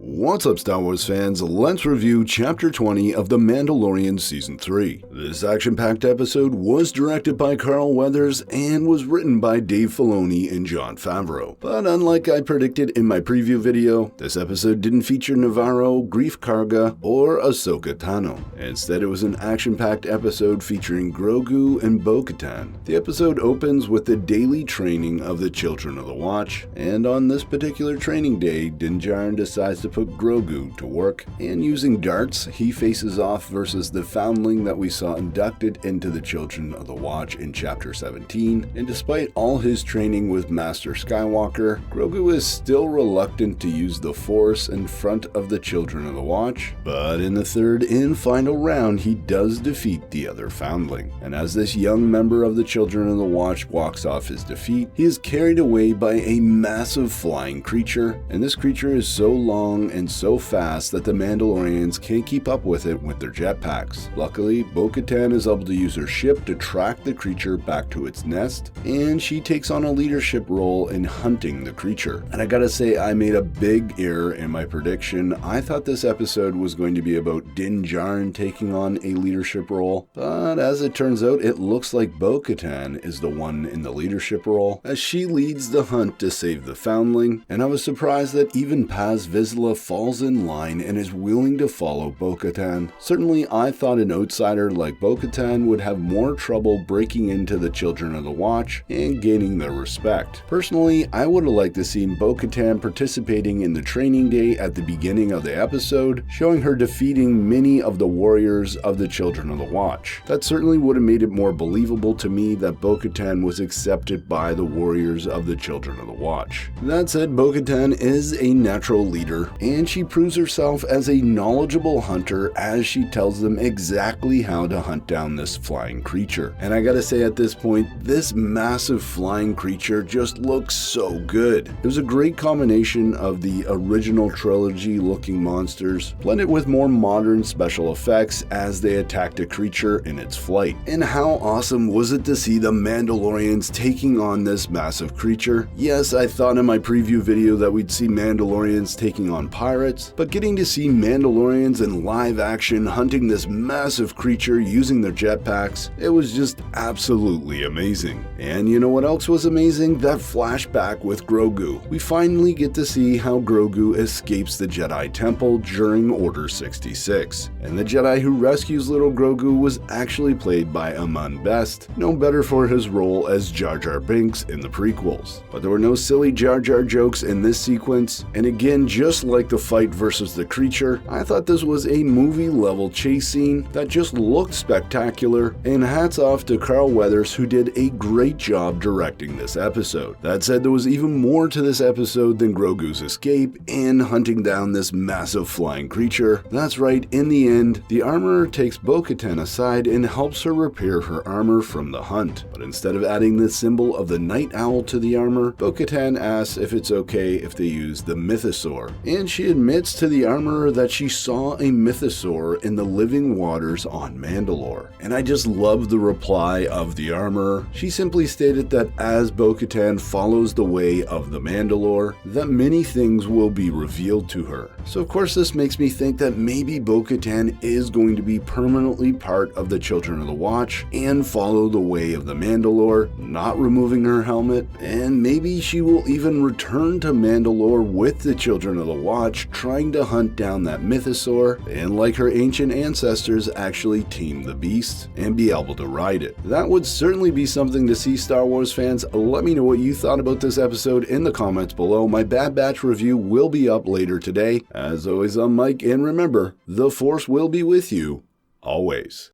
What's up, Star Wars fans? Let's review Chapter 20 of The Mandalorian Season 3. This action-packed episode was directed by Carl Weathers and was written by Dave Filoni and Jon Favreau. But unlike I predicted in my preview video, this episode didn't feature Navarro, Greef Karga, or Ahsoka Tano. Instead, it was an action-packed episode featuring Grogu and Bo-Katan. The episode opens with the daily training of the Children of the Watch, and on this particular training day, Din Djarin decides to put Grogu to work, and using darts, he faces off versus the Foundling that we saw inducted into the Children of the Watch in Chapter 17, and despite all his training with Master Skywalker, Grogu is still reluctant to use the Force in front of the Children of the Watch, but in the third and final round, he does defeat the other Foundling, and as this young member of the Children of the Watch walks off his defeat, he is carried away by a massive flying creature, and this creature is so long and so fast that the Mandalorians can't keep up with it with their jetpacks. Luckily, Bo-Katan is able to use her ship to track the creature back to its nest, and she takes on a leadership role in hunting the creature. And I gotta say, I made a big error in my prediction. I thought this episode was going to be about Din Djarin taking on a leadership role, but as it turns out, it looks like Bo-Katan is the one in the leadership role, as she leads the hunt to save the Foundling, and I was surprised that even Paz Vizsla falls in line and is willing to follow Bo-Katan. Certainly, I thought an outsider like Bo-Katan would have more trouble breaking into the Children of the Watch and gaining their respect. Personally, I would have liked to see Bo-Katan participating in the training day at the beginning of the episode, showing her defeating many of the warriors of the Children of the Watch. That certainly would have made it more believable to me that Bo-Katan was accepted by the warriors of the Children of the Watch. That said, Bo-Katan is a natural leader, and she proves herself as a knowledgeable hunter as she tells them exactly how to hunt down this flying creature. And I gotta say, at this point, this massive flying creature just looks so good. It was a great combination of the original trilogy looking monsters, blended with more modern special effects as they attacked a creature in its flight. And how awesome was it to see the Mandalorians taking on this massive creature? Yes, I thought in my preview video that we'd see Mandalorians taking on pirates, but getting to see Mandalorians in live action hunting this massive creature using their jetpacks, it was just absolutely amazing. And you know what else was amazing? That flashback with Grogu. We finally get to see how Grogu escapes the Jedi Temple during Order 66. And the Jedi who rescues little Grogu was actually played by Amon Best, known better for his role as Jar Jar Binks in the prequels. But there were no silly Jar Jar jokes in this sequence, and again, just like the fight versus the creature, I thought this was a movie-level chase scene that just looked spectacular, and hats off to Carl Weathers, who did a great job directing this episode. That said, there was even more to this episode than Grogu's escape and hunting down this massive flying creature. That's right, in the end, the armorer takes Bo-Katan aside and helps her repair her armor from the hunt. But instead of adding the symbol of the night owl to the armor, Bo-Katan asks if it's okay if they use the mythosaur, and she admits to the armorer that she saw a mythosaur in the living waters on Mandalore. And I just love the reply of the armorer. She simply stated that as Bo-Katan follows the way of the Mandalore, that many things will be revealed to her. So of course this makes me think that maybe Bo-Katan is going to be permanently part of the Children of the Watch and follow the way of the Mandalore, not removing her helmet, and maybe she will even return to Mandalore with the Children of the Watch, trying to hunt down that mythosaur, and like her ancient ancestors, actually tame the beast and be able to ride it. That would certainly be something to see, Star Wars fans. Let me know what you thought about this episode in the comments below. My Bad Batch review will be up later today. As always, I'm Mike, and remember, the Force will be with you always.